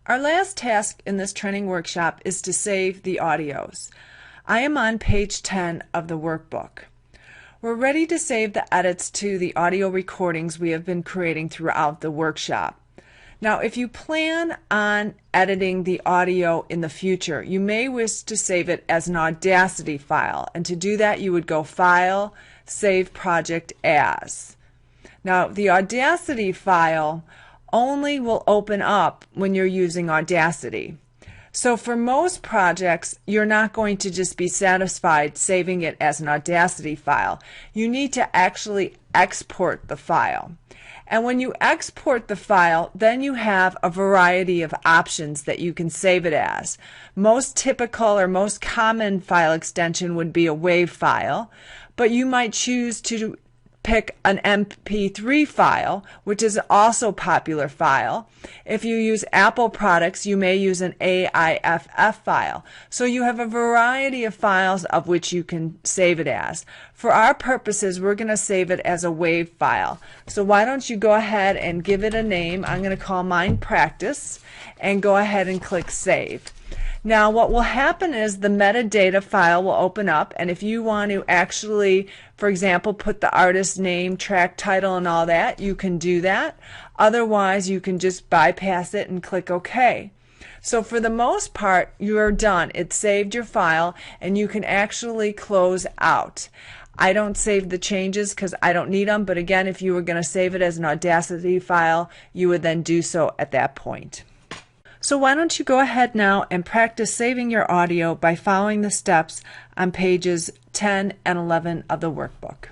Our last task in this training workshop is to save the audios. I am on page 10 of the workbook. We're ready to save the edits to the audio recordings we have been creating throughout the workshop. Now, if you plan on editing the audio in the future, you may wish to save it as an Audacity file, and to do that you would go File, Save Project As. Now, the Audacity file only will open up when you're using Audacity. So for most projects, you're not going to just be satisfied saving it as an Audacity file. You need to actually export the file. And when you export the file, then you have a variety of options that you can save it as. Most typical or most common file extension would be a WAV file, but you might choose to pick an MP3 file, which is also a popular file. If you use Apple products, you may use an AIFF file. So you have a variety of files of which you can save it as. For our purposes, we're going to save it as a WAV file. So why don't you go ahead and give it a name. I'm going to call mine Practice, and go ahead and click Save. Now what will happen is the metadata file will open up, and if you want to actually, for example, put the artist name, track title, and all that, you can do that. Otherwise, you can just bypass it and click OK. So for the most part, you are done. It saved your file, and you can actually close out. I don't save the changes because I don't need them, but again, if you were going to save it as an Audacity file, you would then do so at that point. So why don't you go ahead now and practice saving your audio by following the steps on pages 10 and 11 of the workbook.